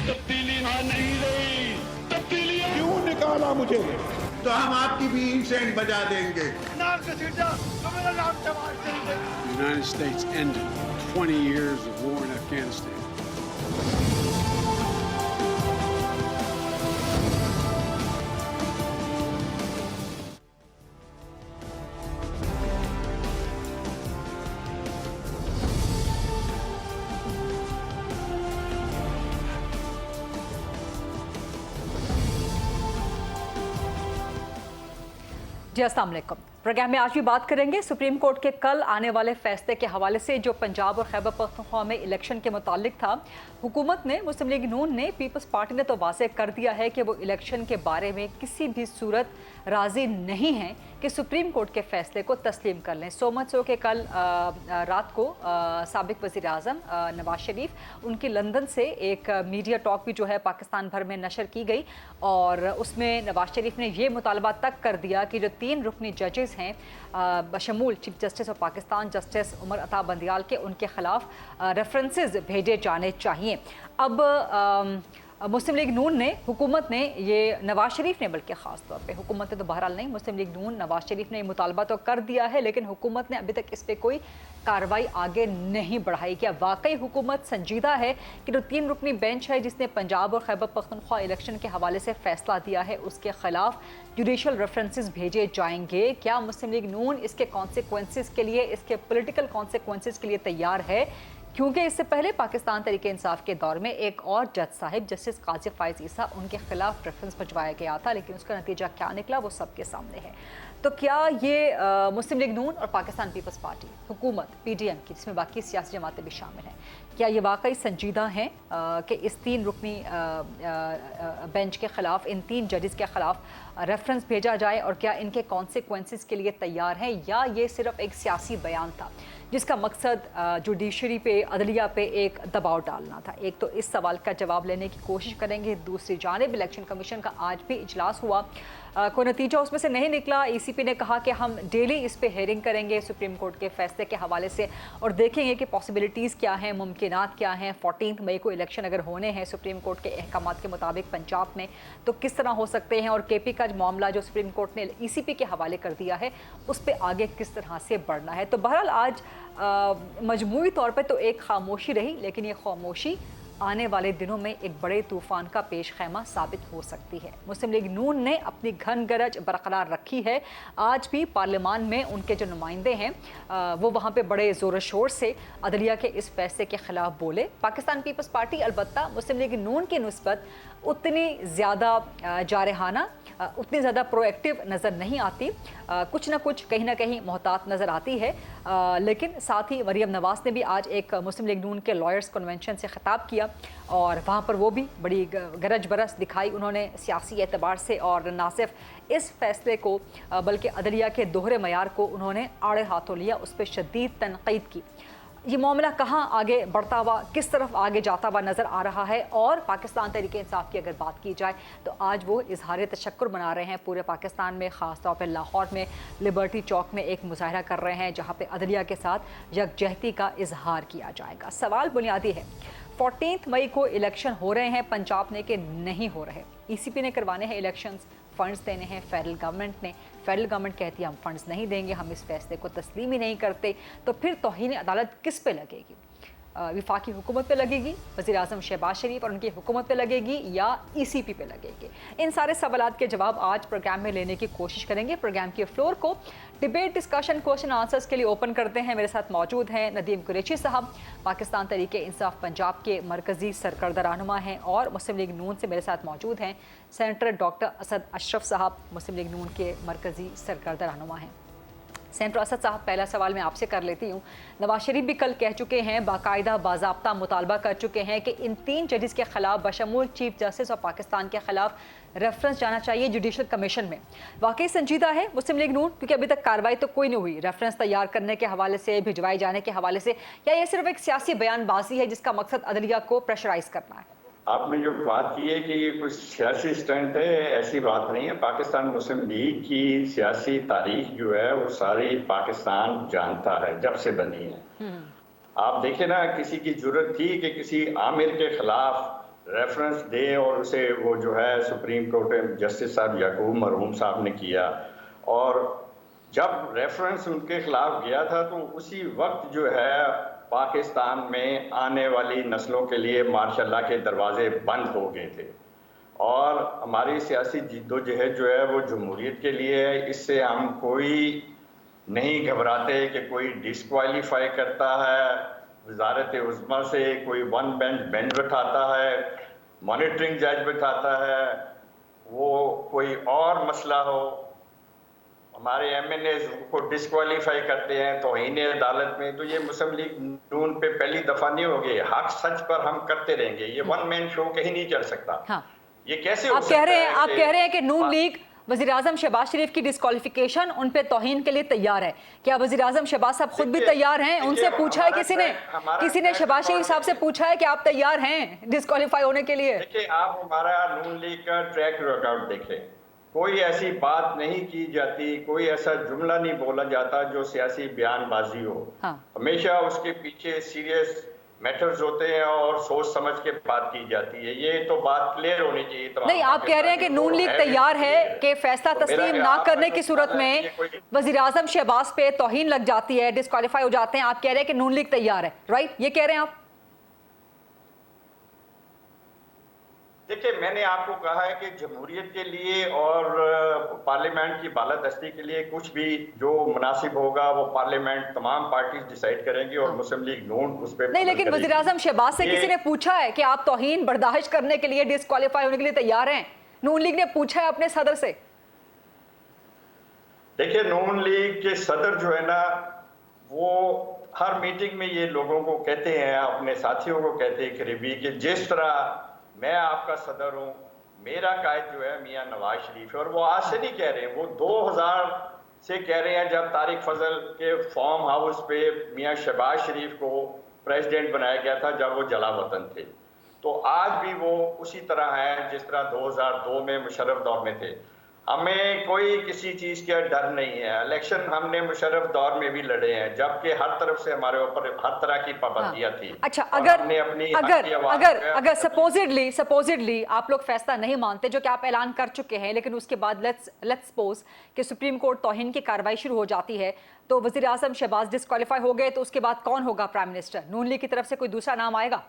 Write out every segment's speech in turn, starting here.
तब्दीली नहीं रही, तब्दीली क्यों निकाला मुझे? तो हम आपकी भी इंसेंट बजा देंगे। नाम से सीधा तो मेरा नाम चमार देंगे। The United States ended 20 years of war in Afghanistan. जी अस्सलाम वालेकुम। प्रोग्राम में आज भी बात करेंगे सुप्रीम कोर्ट के कल आने वाले फैसले के हवाले से जो पंजाब और खैबर पख्तूनख्वा में इलेक्शन के मुतालिक था। हुकूमत ने, मुस्लिम लीग नून ने, पीपल्स पार्टी ने तो वाज़ेह कर दिया है कि वो इलेक्शन के बारे में किसी भी सूरत राज़ी नहीं है कि सुप्रीम कोर्ट के फैसले को तस्लीम कर लें। सो मच हो कि कल रात को साबिक वज़ीर आज़म नवाज शरीफ उनकी लंदन से एक मीडिया टॉक भी जो है पाकिस्तान भर में नशर की गई और उसमें नवाज शरीफ ने ये मुतालबा तक कर दिया कि जो 3 रुकनी जजेस हैं बशमूल chief justice of Pakistan justice Umar Ata Bandial के, उनके खिलाफ रेफरेंसेस भेजे जाने चाहिए। अब मुस्लिम लीग नून ने, हुकूमत ने, ये नवाज शरीफ ने, बल्कि ख़ास तौर पे हुकूमत ने तो बहरहाल नहीं, मुस्लिम लीग नून नवाज शरीफ ने ये मुतालबा तो कर दिया है, लेकिन हुकूमत ने अभी तक इस पर कोई कार्रवाई आगे नहीं बढ़ाई। क्या वाकई हुकूमत संजीदा है कि जो 3 रुकनी बेंच है जिसने पंजाब और खैबर पख्तूनख्वा इलेक्शन के हवाले से फैसला दिया है उसके खिलाफ जुडिशल रेफरेंसेस भेजे जाएंगे? क्या मुस्लिम लीग नून इसके कॉन्सिक्वेंसेस के लिए, इसके पॉलिटिकल कॉन्सिक्वेंसेस के लिए तैयार है? क्योंकि इससे पहले पाकिस्तान तरीके इंसाफ के दौर में एक और जज साहिब जस्टिस काजी फाइज ईसा, उनके खिलाफ रेफरेंस भिजवाया गया था, लेकिन उसका नतीजा क्या निकला वो सबके सामने है। तो क्या ये मुस्लिम लीग नून और पाकिस्तान पीपल्स पार्टी, हुकूमत PDM की, जिसमें बाकी सियासी जमातें भी शामिल हैं, क्या ये वाकई संजीदा हैं कि इस 3 रुकनी बेंच के ख़िलाफ़, इन 3 जजेस के ख़िलाफ़ रेफरेंस भेजा जाए और क्या इनके कॉन्सिक्वेंसेस के लिए तैयार हैं, या ये सिर्फ एक सियासी बयान था जिसका मकसद जुडिशरी पे, अदलिया पे एक दबाव डालना था? एक तो इस सवाल का जवाब लेने की कोशिश करेंगे। दूसरी जानिब इलेक्शन कमीशन का आज भी इजलास हुआ, कोई नतीजा उसमें से नहीं निकला। ECP ने कहा कि हम डेली इस पे हेयरिंग करेंगे सुप्रीम कोर्ट के फैसले के हवाले से और देखेंगे कि पॉसिबिलिटीज़ क्या हैं, मुमकिनात क्या हैं। 14 मई को इलेक्शन अगर होने हैं सुप्रीम कोर्ट के अहकामात के मुताबिक पंजाब में, तो किस तरह हो सकते हैं, और KP का मामला जो सुप्रीम कोर्ट ने ECP के हवाले कर दिया है उस पर आगे किस तरह से बढ़ना है। तो बहरहाल आज मजमूई तौर पर तो एक खामोशी रही, लेकिन ये खामोशी आने वाले दिनों में एक बड़े तूफान का पेश खैमा साबित हो सकती है। मुस्लिम लीग नून ने अपनी घन गरज बरकरार रखी है। आज भी पार्लियामान में उनके जो नुमाइंदे हैं वो वहाँ पे बड़े ज़ोर शोर से अदलिया के इस फैसले के ख़िलाफ़ बोले। पाकिस्तान पीपल्स पार्टी अलबत्ता मुस्लिम लीग नून की निस्बत उतनी ज़्यादा जारहाना, उतनी ज़्यादा प्रोएक्टिव नज़र नहीं आती, कुछ ना कुछ कहीं ना कहीं मोहतात नज़र आती है। लेकिन साथ ही मरीम नवाज़ ने भी आज एक मुस्लिम लीग नून के लॉयर्स कन्वेंशन से ख़िताब किया और वहाँ पर वो भी बड़ी गरज बरस दिखाई उन्होंने सियासी एतबार से, और ना सिर्फ इस फैसले को बल्कि अदलिया के दोहरे मयार को उन्होंने आड़े हाथों लिया, उस पर शदीद तनकीद की। ये मामला कहाँ आगे बढ़ता हुआ, किस तरफ आगे जाता हुआ नज़र आ रहा है। और पाकिस्तान तरीके इंसाफ की अगर बात की जाए तो आज वो इजहार तशक्कुर मना रहे हैं पूरे पाकिस्तान में, ख़ास तौर पर लाहौर में लिबर्टी चौक में एक मुजाहरा कर रहे हैं जहाँ पे अदलिया के साथ यकजहती का इजहार किया जाएगा। सवाल बुनियादी है, 14 मई को इलेक्शन हो रहे हैं पंजाब में कि नहीं हो रहे? ECP ने करवाने हैं इलेक्शंस, फ़ंड्स देने हैं फेडरल गवर्नमेंट ने। फेडरल गवर्नमेंट कहती है हम फंड्स नहीं देंगे, हम इस फैसले को तस्लीम ही नहीं करते। तो फिर तौहीन अदालत किस पे लगेगी? विफाकी हुकूमत पे लगेगी, वज़ीर आज़म शहबाज शरीफ और उनकी हुकूमत पे लगेगी, या ECP पे लगेगी? इन सारे सवालात के जवाब आज प्रोग्राम में लेने की कोशिश करेंगे। प्रोग्राम के फ्लोर को डिबेट, डिस्कशन, क्वेश्चन आंसर्स के लिए ओपन करते हैं। मेरे साथ मौजूद हैं नदीम कुरैशी साहब, पाकिस्तान तरीके इंसाफ पंजाब के मरकज़ी सरकर्दा रहनुमा हैं, और मुस्लिम लीग नून से मेरे साथ मौजूद हैं सेनेटर डॉक्टर असद अशरफ साहब, मुस्लिम लीग नून के मरकज़ी सरकर्दा रहनुमा हैं। सेनेटर असद साहब, पहला सवाल मैं आपसे कर लेती हूँ। नवाज शरीफ भी कल कह चुके हैं, बाकायदा बाज़ाब्ता मुतालबा कर चुके हैं कि इन 3 जजेस के ख़िलाफ़ बशमूल चीफ जस्टिस ऑफ पाकिस्तान के ख़िलाफ़ रेफरेंस जाना चाहिए जुडिशल कमीशन में। वाकई संजीदा है मुस्लिम लीग नून? क्योंकि अभी तक कार्रवाई तो कोई नहीं हुई रेफरेंस तैयार करने के हवाले से, भिजवाए जाने के हवाले से, या ये सिर्फ एक सियासी बयानबाजी है जिसका मकसद अदलिया को प्रेशराइज करना है? आपने जो बात की है कि ये कुछ सियासी स्टंट है, ऐसी बात नहीं है। पाकिस्तान मुस्लिम लीग की सियासी तारीख जो है वो सारी पाकिस्तान जानता है, जब से बनी है। आप देखें ना, किसी की जरूरत थी कि किसी आमिर के खिलाफ रेफरेंस दे और उसे वो जो है सुप्रीम कोर्ट जस्टिस साहब याकूब मरहूम साहब ने किया, और जब रेफरेंस उनके खिलाफ गया था तो उसी वक्त जो है पाकिस्तान में आने वाली नस्लों के लिए माशाल्लाह के दरवाजे बंद हो गए थे, और हमारी सियासी जिद्दोजहद जो है वो जमहूरियत के लिए है। इससे हम कोई नहीं घबराते कि कोई डिस्क्वालीफाई करता है वजारत उज़्मा से, कोई वन बेंच बैठाता है, मॉनिटरिंग जज बैठाता है, वो कोई और मसला हो, हमारे MNA को डिस्क्वालीफाई करते हैं तौहीन अदालत में, तो ये मुस्लिम लीग नून पे पहली दफा नहीं हो गई। हक सच पर हम करते रहेंगे, ये वन मैन शो कहीं नहीं चल सकता। हाँ। ये कैसे आप कह रहे हैं कि नून लीग वज़ीर आज़म शहबाज शरीफ की डिस्क्वालिफिकेशन, उन पे तौहीन के लिए तैयार है। क्या वज़ीर आज़म शहबाज साहब खुद भी तैयार हैं? उनसे पूछा है किसी ने शहबाज शरीफ साहब से पूछा है कि आप तैयार हैं डिस्क्वालीफाई होने के लिए? देखिए, आप हमारा नून लीग का ट्रैक रिकॉर्ड देखें, कोई ऐसी बात नहीं की जाती, कोई ऐसा जुमला नहीं बोला जाता जो सियासी बयानबाजी हो। हाँ। हमेशा उसके पीछे सीरियस मैटर्स होते हैं और सोच समझ के बात की जाती है। ये तो बात क्लियर होनी चाहिए। नहीं, आप कह रहे हैं कि नून लीग तैयार है कि फैसला तस्लीम ना करने की सूरत में वज़ीर आज़म शहबाज पे तौहीन लग जाती है, डिस्क्वालीफाई हो जाते हैं, आप कह रहे हैं कि नून लीग तैयार है, राइट? ये कह रहे हैं आप? देखिए, मैंने आपको कहा है कि जमहूरियत के लिए और पार्लियामेंट की बालादस्ती के लिए कुछ भी जो मुनासिब होगा वो पार्लियामेंट तमाम पार्टीज डिसाइड करेंगी और मुस्लिम लीग नून उस पर नहीं, लेकिन वज़ीर आज़म शहबाज से किसी ने पूछा है कि आप तौहीन बर्दाश्त करने के लिए, डिस्क्वालीफाई होने के लिए तैयार हैं? नून लीग ने पूछा है अपने सदर से? देखिए, नून लीग के सदर जो है ना, वो हर मीटिंग में ये लोगों को कहते हैं, अपने साथियों को कहते हैं करीबी, कि जिस तरह मैं आपका सदर हूं, मेरा कायद जो है मियां नवाज शरीफ है। और वो आज से नहीं कह रहे हैं, वो 2000 से कह रहे हैं, जब तारिक फजल के फार्म हाउस पे मियां शहबाज शरीफ को प्रेसिडेंट बनाया गया था जब वो जला वतन थे। तो आज भी वो उसी तरह है जिस तरह 2002 में मुशर्रफ दौर में थे। हमें कोई किसी चीज का डर नहीं है। इलेक्शन हमने मुशर्रफ दौर में भी लड़े हैं, जबकि हर तरफ से हमारे ऊपर हर तरह की पाबंदियां थी। अच्छा, अगर सपोजिडली आप लोग फैसला नहीं मानते, जो कि आप ऐलान कर चुके हैं, लेकिन उसके बाद लेट्स सपोज कि सुप्रीम कोर्ट तौहीन की कार्रवाई शुरू हो जाती है, तो वज़ीर आज़म शहबाज डिस्क्वालीफाई हो गए, तो उसके बाद कौन होगा प्राइम मिनिस्टर? नून लीग की तरफ से कोई दूसरा नाम आएगा?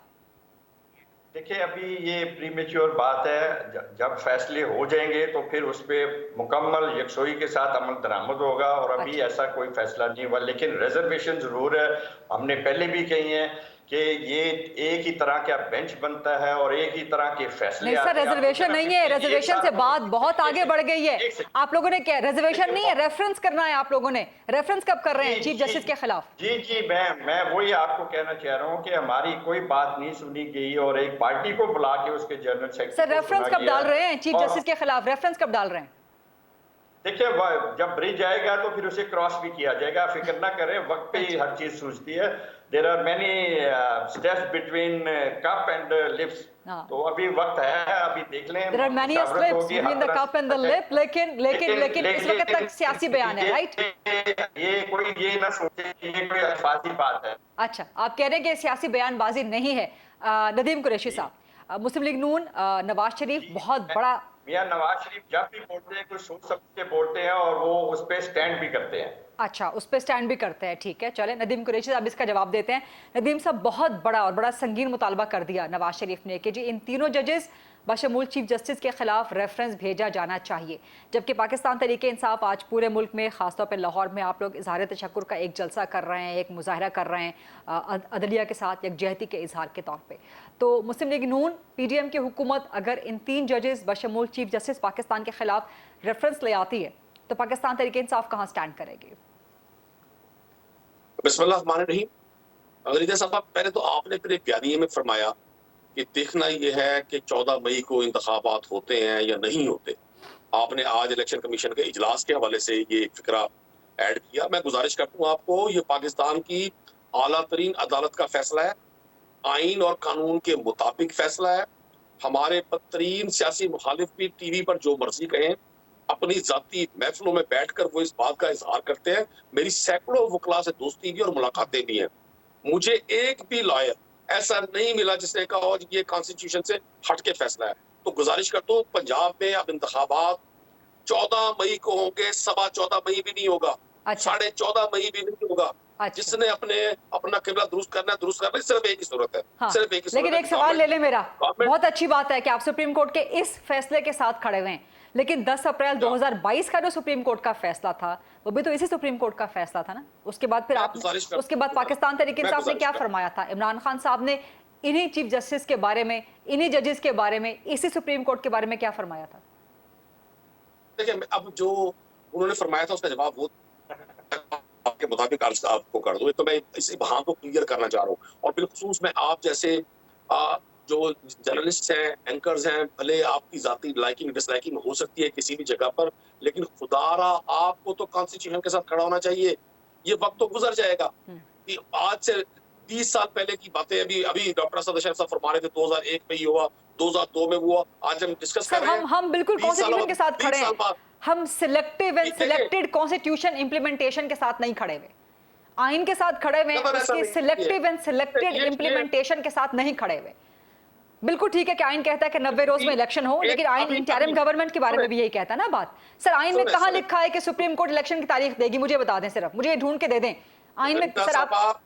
देखिए, अभी ये प्रीमेच्योर बात है। जब फैसले हो जाएंगे तो फिर उस पर मुकम्मल यकसोई के साथ अमल दरामद होगा, और अभी ऐसा कोई फैसला नहीं हुआ। लेकिन रिजर्वेशन जरूर है। हमने पहले भी कही है कि ये एक ही तरह का बेंच बनता है और एक ही तरह के फैसले। नहीं सर, रिजर्वेशन नहीं है। रिजर्वेशन से बात बहुत आगे बढ़ गई है। आप लोगों ने क्या रिजर्वेशन नहीं है, रेफरेंस करना है आप लोगों ने। रेफरेंस कब कर रहे हैं चीफ जस्टिस के खिलाफ? जी, मैं वही आपको कहना चाह रहा हूँ कि हमारी कोई बात नहीं सुनी गई और एक पार्टी को बुला के उसके जनरल सेक्रेटरी सर रेफरेंस कब डाल रहे हैं चीफ जस्टिस के खिलाफ? रेफरेंस कब डाल रहे हैं? देखिए, जब ब्रिज आएगा तो फिर उसे क्रॉस भी किया जाएगा, फिक्र ना करें, वक्त पे ही हर चीज सूझती है। There are many steps between cup and lips, तो अभी वक्त है, अभी देख लें। There are many steps between the cup and the lip, लेकिन इस वक्त तक सियासी बयान है, राइट? ये ना सोचे कि ये कोई अल्फाजी बात है। अच्छा, आप कह रहे हैं कि सियासी बयानबाजी नहीं है। नदीम कुरैशी साहब, मुस्लिम लीग नून, नवाज शरीफ बहुत बड़ा, मियां नवाज शरीफ जब भी बोलते हैं कुछ सोच समझ के बोलते हैं और वो उस पर स्टैंड भी करते हैं। अच्छा, उस पर स्टैंड भी करते हैं, ठीक है। चले, नदीम कुरैशी साहब इसका जवाब देते हैं। नदीम साहब, बहुत बड़ा और बड़ा संगीन मुतालबा कर दिया नवाज शरीफ ने कि जी इन तीनों जजेस बशमूल चीफ जस्टिस के खिलाफ रेफरेंस भेजा जाना चाहिए, जबकि पाकिस्तान तहरीक इंसाफ आज पूरे मुल्क में, खासतौर पर लाहौर में आप लोग इजहार तशक्कुर का एक जलसा कर रहे हैं, एक मुजाहरा कर रहे हैं अदलिया के साथ यकजहती के इजहार के तौर पे। तो मुस्लिम लीग नून PDM की हुकूमत अगर इन 3 जजेस बशमूल चीफ जस्टिस पाकिस्तान के खिलाफ रेफरेंस ले आती है, तो पाकिस्तान तहरीक इंसाफ कहाँ स्टैंड करेगी? बिस्मिल्लाहिर्रहमानिर्रहीम। अंग्रेज़ साहब, पहले तो आपने अपने बयानिए में फरमाया कि देखना यह है कि 14 मई को इंतखाबात होते हैं या नहीं होते। आपने आज इलेक्शन कमीशन के इजलास के हवाले से ये फिक्रा ऐड किया। मैं गुजारिश करता हूँ आपको, ये पाकिस्तान की आला तरीन अदालत का फैसला है, आइन और कानून के मुताबिक फैसला है। हमारे बदतरीन सियासी मुखालिफ भी टीवी पर जो मर्जी कहें, अपनी जाती महफिलों में बैठकर वो इस बात का इजहार करते हैं। मेरी सैकड़ों वकला से दोस्ती भी और मुलाकातें भी हैं। मुझे एक भी लॉयर ऐसा नहीं मिला जिसने कहा हो ये कॉन्स्टिट्यूशन से हट के फैसला है। तो गुजारिश करता हूँ, पंजाब में अब इंतखाबात 14 मई को होंगे, 14.25 मई भी नहीं होगा, अच्छा। 14.5 मई भी नहीं होगा। अच्छा। जिसने अपना किबला दुरुस्त करना है, सिर्फ एक ही सूरत है, हाँ। सिर्फ एक ही सूरत लेकिन है। एक सवाल ले ले मेरा, गवर्नमेंट- बहुत अच्छी बात है कि आप सुप्रीम कोर्ट के इस फैसले के साथ खड़े हुए हैं, लेकिन 10 अप्रैल 2022 का जो सुप्रीम कोर्ट का फैसला था वो भी तो इसी सुप्रीम कोर्ट का फैसला था ना। उसके बाद फिर आप उसके बाद पाकिस्तान तहरीक इंसाफ ने क्या फरमाया था? इमरान खान साहब ने इन्हीं चीफ जस्टिस के बारे में, इन्हीं जजेस के बारे में, इसी सुप्रीम कोर्ट के बारे में क्या फरमाया था? देखिए, अब जो उन्होंने फरमाया था उसका जवाब वो आपके मुताबिक आपको कर दो। तो मैं इसी बहान को क्लियर करना चाह रहा हूँ, और बिलखुसूस मैं आप जैसे जो जर्नलिस्ट हैं, एंकर्स हैं, भले आपकी जाती लाइकिंग डिसलाइकिंग हो सकती है किसी भी जगह पर, लेकिन खुदारा आपको तो कॉन्स्टिट्यूशन के साथ खड़ा होना चाहिए। ये वक्त तो गुजर जाएगा कि आज से 30 साल पहले की बातें अभी डॉक्टर असद अशरफ साहब फरमा रहे थे 2001 में ही हुआ, 2002 में हुआ, आज हम डिस्कस कर रहे हैं। हम बिल्कुल कॉन्स्टिट्यूशन के साथ खड़े हैं, हम सिलेक्टिव एंड ठीक है। सिलेक्टेड कॉन्स्टिट्यूशन इंप्लीमेंटेशन के साथ नहीं खड़े हुए, आइन के साथ खड़े हुए हैं, खबर ऐसा उसके नहीं है। सिलेक्टिव एंड सिलेक्टेड ये- इंप्लीमेंटेशन के साथ नहीं खड़े हुए। बिल्कुल ठीक है कि आइन कहता है कि 90 रोज में इलेक्शन हो, लेकिन आइन इंटरिम गवर्नमेंट के बारे में भी यही कहता है ना बात। सर, आइन में कहां लिखा है कि सुप्रीम कोर्ट इलेक्शन की तारीख देगी? मुझे बता दें, सिर्फ मुझे ढूंढ के दे दें आइन में। सर आप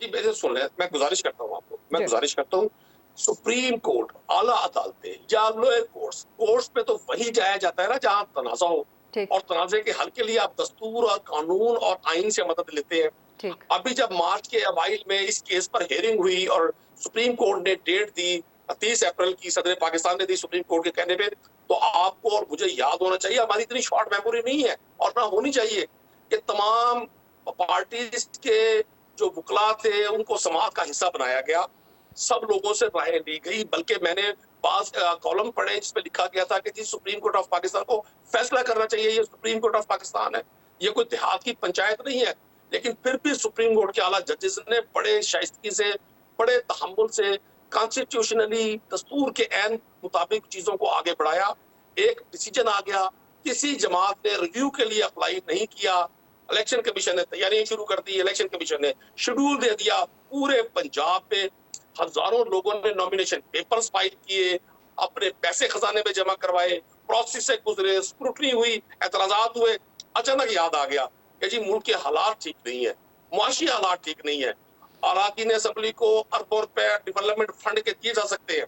सुन रहे, मैं गुजारिश करता हूँ आपको, मैं जी। गुजारिश करता हूँ, सुप्रीम कोर्ट, आला अदालतें या लोअर कोर्ट्स में तो वही जाया जाता है ना जहाँ तनाजा हो, ठीक। और तनाजे के हल के लिए आप दस्तूर और कानून और आइन से मदद लेते हैं। ठीक। अभी जब मार्च के अवाइल में इस केस पर हियरिंग हुई और सुप्रीम कोर्ट ने डेट दी 30 अप्रैल की, सदर पाकिस्तान ने दी सुप्रीम कोर्ट के कहने पे, तो आपको और मुझे याद होना चाहिए, हमारी इतनी शॉर्ट मेमोरी नहीं है और ना होनी चाहिए, कि तमाम पार्टीज के जो वकला थे उनको समाअत का हिस्सा बनाया गया, सब लोगों से राय ली गई। बल्कि मैंने पास कॉलम पढ़े जिसमें लिखा गया था कि जी सुप्रीम कोर्ट ऑफ पाकिस्तान को फैसला करना चाहिए, ये सुप्रीम कोर्ट ऑफ पाकिस्तान है, ये कोई देहात की पंचायत नहीं है। लेकिन फिर भी सुप्रीम कोर्ट के आला जजेस ने बड़े शाइस्तगी से, बड़े तहम्मुल से, कॉन्स्टिट्यूशनली दस्तूर के ऐन मुताबिक चीजों को आगे बढ़ाया। एक डिसीजन आ गया, किसी जमात ने रिव्यू के लिए अप्लाई नहीं किया, इलेक्शन कमीशन ने तैयारियां शुरू कर दी, इलेक्शन कमीशन ने शेड्यूल दे दिया, पूरे पंजाब में हजारों लोगों ने नॉमिनेशन पेपर्स फाइल किए, अपने पैसे खजाने में जमा करवाए, प्रोसेस से गुजरे, स्क्रूटनी हुई, एतराजात हुए। अचानक याद आ गया कि जी मुल्क के हालात ठीक नहीं है, मुआशी हालात ठीक नहीं है, अराकीन असेंबली को अरबों रुपए डेवलपमेंट फंड के दिए जा सकते हैं,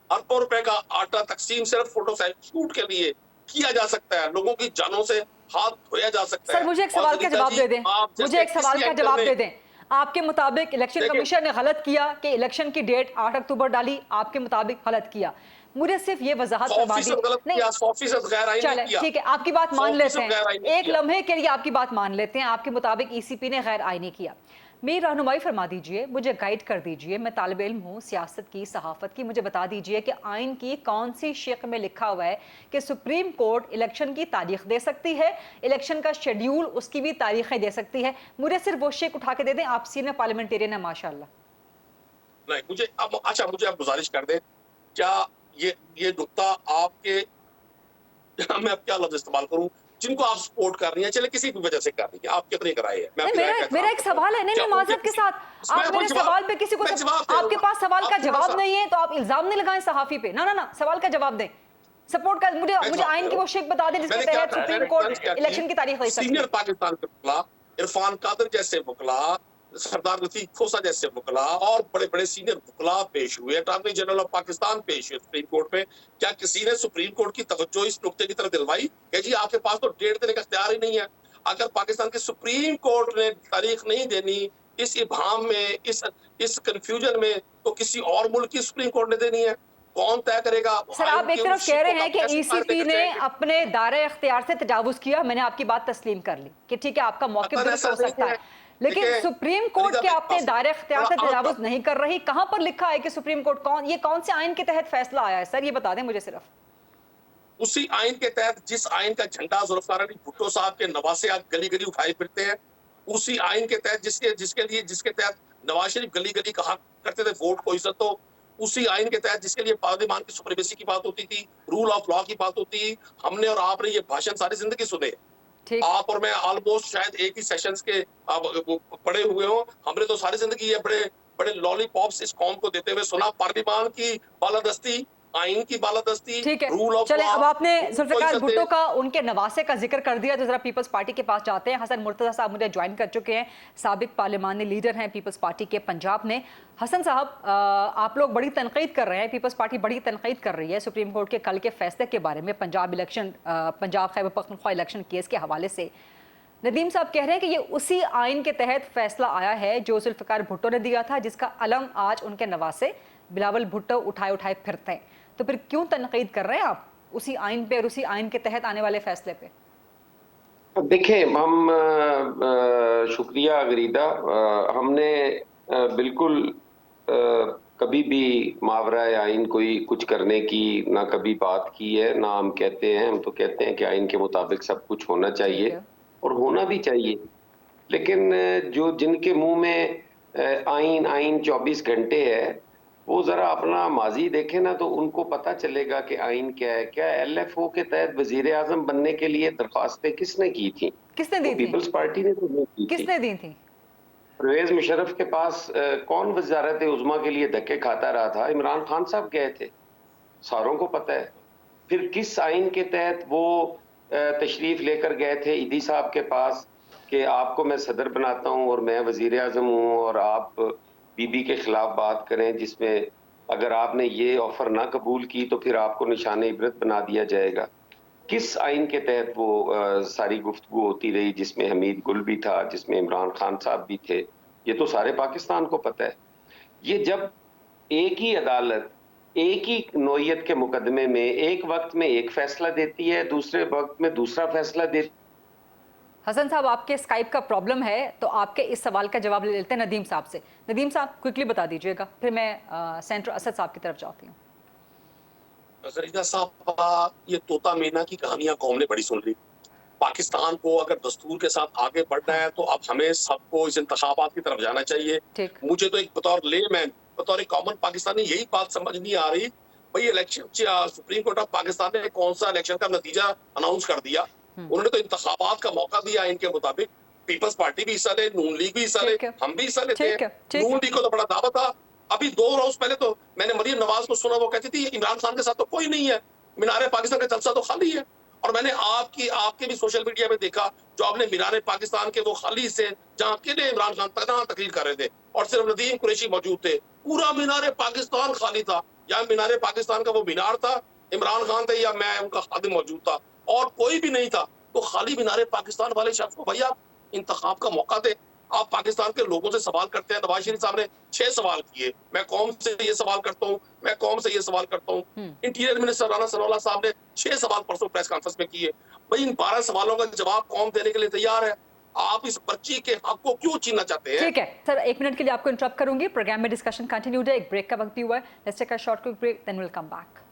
अरबों रुपए का आटा तकसीम सिर्फ फोटो शूट के लिए किया जा सकता है, लोगों की जानों से हाथ धोया जा सकता है। सर, मुझे एक सवाल का जवाब दे दें, मुझे एक सवाल का जवाब दे दें। आपके मुताबिक इलेक्शन कमीशन ने गलत किया कि इलेक्शन की डेट 8 अक्टूबर डाली? आपके मुताबिक गलत किया? मुझे सिर्फ ये वजाहत करवा दी। नहीं, 100% गैर आईनी चले किया। ठीक है, आपकी बात मान लेते हैं, 100% एक लम्हे के लिए आपकी बात मान लेते हैं, आपके मुताबिक ईसीपी ने गैर आईनी किया। मेरी रहनुमाई फरमा दीजिए, मुझे गाइड कर दीजिए, मैं तालिब इल्म हूँ सियासत की, सहाफत की, मुझे बता दीजिए कि आइन की कौन सी शिक में लिखा हुआ है कि सुप्रीम कोर्ट इलेक्शन की तारीख दे सकती है, इलेक्शन का शेड्यूल उसकी भी तारीखें दे सकती है। मुझे सिर्फ वो शिक उठा के दे दें, आप सीनियर पार्लियामेंटेरियन है माशाल्लाह। नहीं, मुझे अब अच्छा, मुझे आप गुजारिश कर दें, क्या ये नुक्ता आपके मैं अब क्या लफ्ज इस्तेमाल करूं, जिनको आप सपोर्ट कर रही हैं, चले किसी भी वजह से कर रही हैं, आप कितने कराए हैं? मेरा एक सवाल है, नहीं माजरत के साथ, आप मेरे सवाल पे किसी को, आपके पास सवाल का जवाब नहीं है तो आप इल्जाम नहीं लगाएं सहाफी पे। ना, सवाल का जवाब दें, सपोर्ट कर। मुझे आइन की वो शिक बता दें जिसके तहत सुप्रीम कोर्ट इलेक्शन की तारीख दे सकती है। सीनियर पाकिस्तान के वकला, इरफान कादर जैसे वकला, सरदार लतीफ खोसा जैसे वकला और बड़े बड़े सीनियर वकला पेश हुए, अटॉर्नी जनरल ऑफ पाकिस्तान पेश हुए सुप्रीम कोर्ट में। क्या किसी ने सुप्रीम कोर्ट की तवज्जो इस नुक्ते की तरफ दिलवाई कि जी आपके पास तो डेट देने का इख्तियार ही नहीं है? अगर पाकिस्तान के सुप्रीम कोर्ट ने तारीख नहीं देनी इस इबहाम में, इस कंफ्यूजन में, तो किसी और मुल्क की सुप्रीम कोर्ट ने देनी है? कौन तय करेगा? सर, आप एक तरफ कह रहे हैं कि ईसीपी ने अपने दायरे इख्तियार से तजावुज किया, मैंने आपकी बात तस्लीम कर ली कि ठीक है आपका मौक़िफ़ दुरुस्त हो सकता है, लेकिन सुप्रीम कोर्ट के अपने दायरे इख्तियार से तजावुज नहीं कर रही। कहां पर लिखा है कि सुप्रीम कोर्ट कौन से आइन के तहत फैसला आया है? सर ये बता दें मुझे सिर्फ। उसी आइन के तहत जिस आइन का झंडा जुल्फिकार अली भुट्टो साहब के नवासे आप गली गली उठाए फिरते हैं, उसी आइन के तहत जिसके तहत नवाज शरीफ गली गली कहा करते थे वोट को इज्जत दो, उसी आइन के तहत जिसके लिए पार्लियामान की सुप्रीमेसी की बात होती थी, रूल ऑफ लॉ की बात होती थी, हमने और आपने ये भाषण सारी जिंदगी सुने। आप और मैं ऑलमोस्ट शायद एक ही सेशंस के पढ़े हुए हो, हमने तो सारी जिंदगी ये बड़े बड़े लॉलीपॉप्स इस कौम को देते हुए सुना। पार्लिमान की बालादस्ती, आइन की बालादस्ती, ठीक है, रूल ऑफ चले लॉ, अब आपने जुल्फिकार इज्जत भुट्टो दे। का उनके नवासे का जिक्र कर दिया तो जरा पीपल्स पार्टी के पास जाते हैं। हसन मुर्तजा साहब मुझे ज्वाइन कर चुके हैं, साबिक पार्लिमानी लीडर हैं पीपल्स पार्टी के पंजाब में। हसन साहब, आप लोग बड़ी तनकीद कर रहे हैं, पीपल्स पार्टी बड़ी तनकीद कर रही है सुप्रीम कोर्ट के कल के फैसले के बारे में, पंजाब खैबर पख्तूनख्वा इलेक्शन केस के हवाले से। नदीम साहब कह रहे हैं कि ये उसी आइन के तहत फैसला आया है जो जुल्फिकार भुट्टो ने दिया था, जिसका अलम आज उनके नवासे बिलावल भुट्टो उठाए फिरते हैं। तो फिर क्यों तनकीद कर रहे हैं आप उसी आइन पे और उसी आइन के तहत आने वाले फैसले पे? देखें, हम शुक्रिया गरीदा, हमने बिल्कुल कभी भी मावरा आइन कोई कुछ करने की ना कभी बात की है, ना हम कहते हैं। हम तो कहते हैं कि आइन के मुताबिक सब कुछ होना चाहिए और होना भी चाहिए। लेकिन जो जिनके मुंह में आइन 24 घंटे है, वो जरा अपना माजी देखे ना तो उनको पता चलेगा कि आइन क्या है। क्या LFO के तहत वजीर आजम बनने के लिए दरख्वास्तें किसने की थी? किसने दी थी? पीपल्स पार्टी ने तो नहीं की। किसने दी थी? परवेज मुशर्रफ के पास कौन वजारत उज़्मा के लिए धक्के खाता रहा था? इमरान खान साहब गए थे, सारों को पता है। फिर किस आइन के तहत वो तशरीफ लेकर गए थे ईदी साहब के पास कि आपको मैं सदर बनाता हूं और मैं वजीर आजम हूं और आप बीबी के खिलाफ बात करें, जिसमें अगर आपने ये ऑफर ना कबूल की तो फिर आपको निशाने इबरत बना दिया जाएगा। किस आइन के तहत वो सारी गुफ्तगू होती रही, जिसमें हमीद गुल भी था, जिसमें इमरान खान साहब भी थे? ये तो सारे पाकिस्तान को पता है। ये जब एक ही अदालत एक ही नौयत के मुकदमे में एक वक्त में एक फैसला देती है, दूसरे वक्त में दूसरा फैसला देती। हसन साहब, आपके स्काइप का प्रॉब्लम है तो आपके इस सवाल का जवाब ले लेते हैं नदीम साहब से। नदीम साहब क्विकली बता दीजिएगा, फिर मैं सेंटर असद साहब की तरफ जाती हूँ। गरीदा साहब, ये तोता मीना की कहानियां कौम ने बड़ी सुन ली। पाकिस्तान को अगर दस्तूर के साथ आगे बढ़ना है तो अब हमें सबको इस इंतखाबात की तरफ जाना चाहिए। मुझे तो एक बतौर लेमैन, बतौर एक कॉमन पाकिस्तानी यही बात समझ नहीं आ रही, भाई election supreme court of Pakistan ने कौन सा इलेक्शन का नतीजा अनाउंस कर दिया? उन्होंने तो इंतखाबात का मौका दिया इनके मुताबिक। पीपल्स पार्टी भी हिस्सा ले, नून लीग भी हिस्सा ले, हम भी हिस्सा लेते हैं। नून लीग को तो बड़ा दावा था। अभी 2 रोज पहले तो मैंने मरियम नवाज को सुना, वो कहती थी इमरान खान के साथ तो कोई नहीं है, मीनार पाकिस्तान का जलसा तो खाली है। और मैंने आपके भी सोशल मीडिया में देखा जो आपने मीनार पाकिस्तान के वो खाली हिस्से जहाँ अकेले इमरान खान तकरीर कर रहे थे और सिर्फ नदीम कुरैशी मौजूद थे, पूरा मीनार पाकिस्तान खाली था। या मीनार पाकिस्तान का वो मीनार था, इमरान खान थे या मैं उनका खादिम मौजूद था और कोई भी नहीं था। तो खाली मीनार पाकिस्तान वाले शख्स को भैया इंतखाब का मौका दे। आप पाकिस्तान के लोगों से सवाल करते हैं। नवाज शरीफ साहब ने 6 सवाल किए। मैं कौम से ये सवाल करता हूँ, मैं कौम से ये सवाल करता हूँ। इंटीरियर मिनिस्टर राना सनाउल्लाह साहब ने 6 सवाल परसों प्रेस कॉन्फ्रेंस में किए। भाई इन 12 सवालों का जवाब कौम देने के लिए तैयार है। आप इस पर्ची के हक को क्यों छीनना चाहते हैं? ठीक है सर, 1 मिनट के लिए आपको इंटरप्ट करूंगी। प्रोग्राम में डिस्कशन कंटिन्यूड है, एक ब्रेक का वक्त भी हुआ है। Let's take a short quick break, then will come back.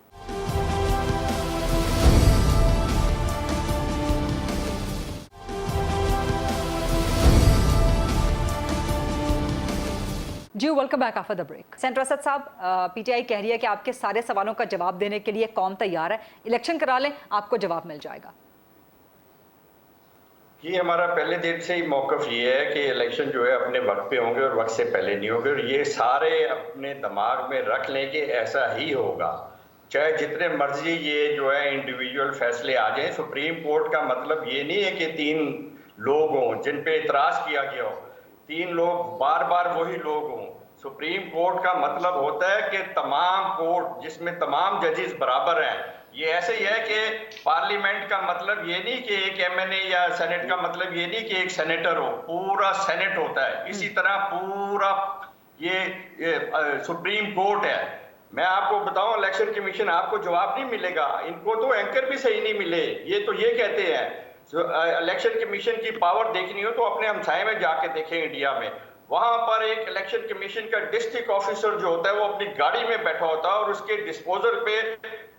जी welcome back after the break. Senator Asad sahab, PTI कह रही है कि आपके सारे सवालों का जवाब देने के लिए कौम तैयार है, इलेक्शन करा लें, आपको जवाब मिल जाएगा। ये हमारा पहले दिन से ही मौकफ ये है कि इलेक्शन जो है अपने वक्त पे होंगे और वक्त से पहले नहीं होंगे। और ये सारे अपने दिमाग में रख लें कि ऐसा ही होगा, चाहे जितने मर्जी ये जो है इंडिविजुअल फैसले आ जाएं। सुप्रीम कोर्ट का मतलब ये नहीं है कि 3 लोग हों जिन पे इतराज किया गया हो, 3 लोग बार बार वही लोग हों। सुप्रीम कोर्ट का मतलब होता है कि तमाम कोर्ट जिसमें तमाम जजेस बराबर हैं। ये ऐसे ही है कि पार्लियामेंट का मतलब ये नहीं कि एक MNA या सेनेट का मतलब ये नहीं कि एक सेनेटर हो, पूरा सेनेट होता है। इसी तरह पूरा ये सुप्रीम कोर्ट है। मैं आपको बताऊं, इलेक्शन कमीशन आपको जवाब नहीं मिलेगा। इनको तो एंकर भी सही नहीं मिले। ये तो ये कहते हैं इलेक्शन कमीशन की पावर देखनी हो तो अपने हमसाये में जाके देखें इंडिया में। वहां पर एक इलेक्शन कमीशन का डिस्ट्रिक्ट ऑफिसर जो होता है वो अपनी गाड़ी में बैठा होता है और उसके डिस्पोजल पे